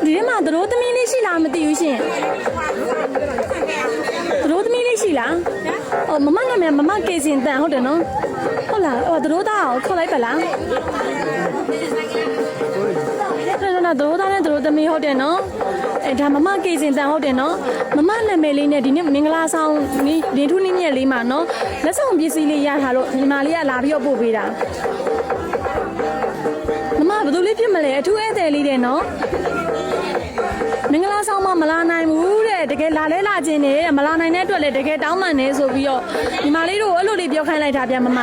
ဒီမှာသတို့သမီးလေးရှိလားမသိဘူးရှင်သတို့သမီးလေးရှိလားအော်မမနာမည်မမကေစင်တန်ဟုတ်တယ်နော်ဟုတ်လားအော်သတို့သားကိုခေါ်လိုက်ပါလားသတို့သားနဲ့သတို့သမီးဟုတ်တယ်နော်အဲဒါမမကေစင်တန်ဟုတ်တယ်နော်မမနာမည်လေးနဲ့ဒီနေ့မင်္ဂလာဆောင်နေထူးနည်းမြက်လေးမှာနော်လက်ဆောင်ပစ္စည်းလေးရထားလို့ညီမလေးကလာပြီးတော့ပို့ပေးတာမမဘယ်သူလေးဖြစ်မလဲအထူးဧည့်သည်လေးတဲ့နော်မင်္ဂလာဆောင်မလာနိုင်ဘူးတဲ့တကယ်လာလဲလာခြင်းနဲ့မလာနိုင်တဲ့အတွက်လည်းတကယ်တောင်းပန်နေဆိုပြီးတော့ညီမလေးတို့အဲ့လိုလေးပြောခိုင်းလိုက်တာဗျမမ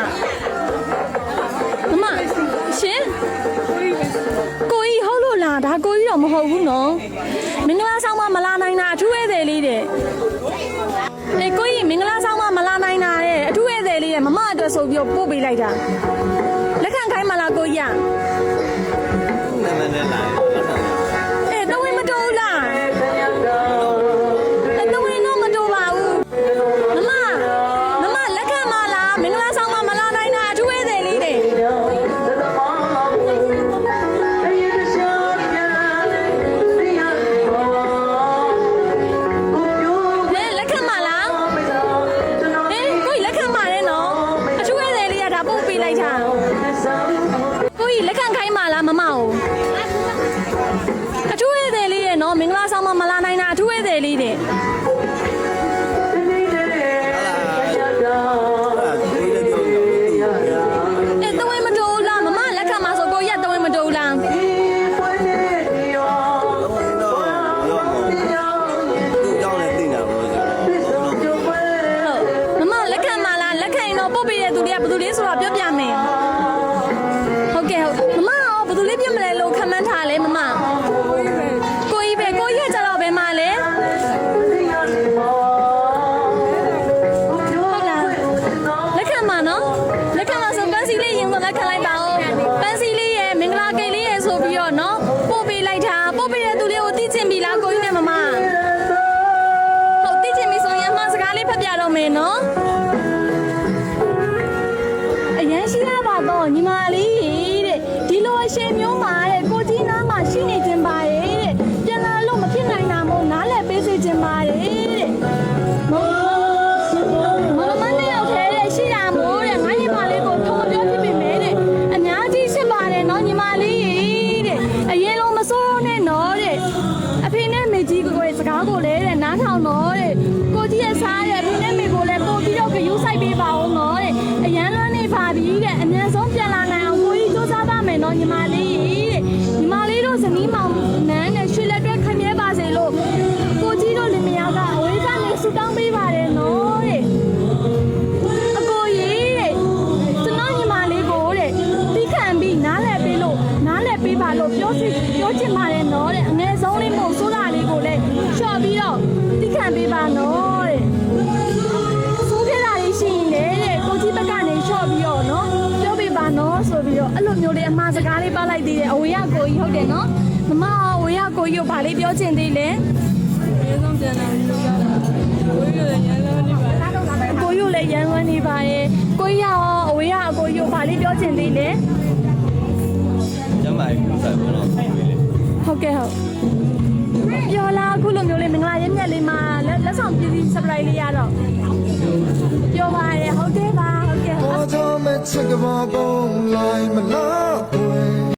ရှင်ကိုကြီးဟုတ်လို့လားဒါကိုကြီးတော့မဟုတ်ဘူးနော်မင်္ဂလာဆောင်မလာနိုင်တာအထူးဧည့်သည်လေးတဲ့အေးကိုကြီးမင်္ဂလာဆောင်မလာနိုင်တာတဲ့အထူးဧည့်သည်လေးတဲ့မမအတွက်ဆိုပြီးတော့ပို့ပေးလိုက်တာလက်ခံခိုင်းမလားကိုကြီးနာမည်နဲ့လာအေးတော့ဝင်မတော်ဘူးလားတော့ဝင်တော့မတော်ပါဘူးမမလက်ခံမလားမင်္ဂလာဆောင်မလာနိုင်တာအထူးဧည့်သည်လေးတဲ့လက်ခံခိုင်းပါလားမမကိုအထူးဧည့်သည်လေးရဲ့နော်မင်္ဂလာဆောင်မလာနိုင်တာအထူးဧည့်သည်လေးတဲ့တဝဲမတိုးလားမမလက်ခံမှာဆိုကိုရတဝဲမတိုးလားမမလက်ခံမှာလားလက်ခံရင်တော့ပို့ပေးတဲ့သူတွေကဘယ်သူလေးဆိုတာပြောပြမယ်ဟုတ်ကဲ့ဟုတ်မမရောဘယ်သူလေးပြမလဲလို့ခမန်းထားလဲမမကိုကြီးပဲကိုကြီးကကြတော့ဘယ်မှာလဲဟုတ်လားလက်ခံမှာနော်လက်ခံမှာဆိုပန်းစီလေးရင်ဆိုလက်ခံလိုက်ပါဦးပန်းစီလေးရဲ့မင်္ဂလာကိတ်လေးရဲ့ဆိုပြီးတော့နော်ပို့ပေးလိုက်တာပို့ပေးတဲ့သူလေးကိုသိချင်ပြီလားကိုကြီးနဲ့မမဟုတ်သိချင်ပြီဆိုရင်အမှားစကားလေးဖတ်ပြတော့မယ်နော်အရန်ရှိရပါတော့ညီမလေးတဲ့ဒီလိုအရှင်မျိုးမှာတဲ့ကိုကြီးနားမှာရှိနေခြင်းပါတယ်တဲ့ပြန်လာလို့မဖြစ်နိုင်တာမို့နားလည်ပေးစေခြင်းပါတယ်တဲ့မမနဲ့ရောက်ထဲတဲ့ရှိတာမို့တဲ့ငါညီမလေးကိုထုံပြောဖြစ်ပေမဲ့တဲ့အများကြီးရှိပါတယ်နော်ညီမလေးတဲ့အရင်လုံးမစိုးနဲ့နော်တဲ့အဖေနဲ့မေကြီးကိုစကားကိုလည်းတဲ့နားထောင်တော့တဲ့ကိုကြီးရဲ့စားတဲ့အဖေနဲ့မေကိုလည်းပို့ပြီးတော့ဂရုစိုက်ပေးပါဦးနော်တဲ့အရန်လွန်းနေပါပြီတဲ့အများဆုံးပြန်လာနိုင်အောင်ကိုကြီးစူးစမ်းပါမယ်နော်ညီမလေးတဲ့ညီမလေးတို့ဇနီးမောင်နန်းနဲ့ရွှေလက်တွဲခမြဲပါစေလို့ကိုကြီးတို့လင်မယားကအဝေးကနေဆူတောင်းပေးပါတယ်နော်တဲ့အကိုကြီးတဲ့ကျွန်တော်ညီမလေးကိုတဲ့ပြီးခံပြီးနားလည်ပေးလို့နားလည်ပေးပါလို့ပြောချင်ပါတယ်နော်တဲ့အငယ်ဆုံးလေးမို့စိုးတာလေးကိုလည်းလျှော့ပြီးတော့ပြီးခံပေးပါနော်တဲ့စိုးခဲ့တာလေးရှိရင်လေတဲ့ကိုကြီးဘက်ကနေလျှော့ပြီးတော့နော်ပြောပေးပါနော်ဆိုပြီးတော့အဲ့လိုမျိုးလေးအမှားစကားလေးပါလိုက်သေးတယ်အဝေးကကိုကြီးဟုတ်တယ်နော်မမအဝေးကကိုကြီးကိုဗာလေးပြောချင်သေးလဲအရင်ဆုံးပြန်လာလို့ရတာကိုကြီးလည်းရန်လွန်းနေပါတယ်ကိုကြီးလည်းရန်လွန်းနေပါတယ်ကိုကြီးရောအဝေးကအကိုကြီးကိုဗာလေးပြောချင်သေးလဲကျမကြီးဆက်ပါတော့ဟုတ်ကဲ့ဟုတ်ပြောလားအခုလိုမျိုးလေးမင်္ဂလာရက်မြတ်လေးမှာလက်ဆောင်ပြည်စီ surprise လေးရတော့ပြောပါရဟုတ်တယ်ပါဟုတ်ကဲ့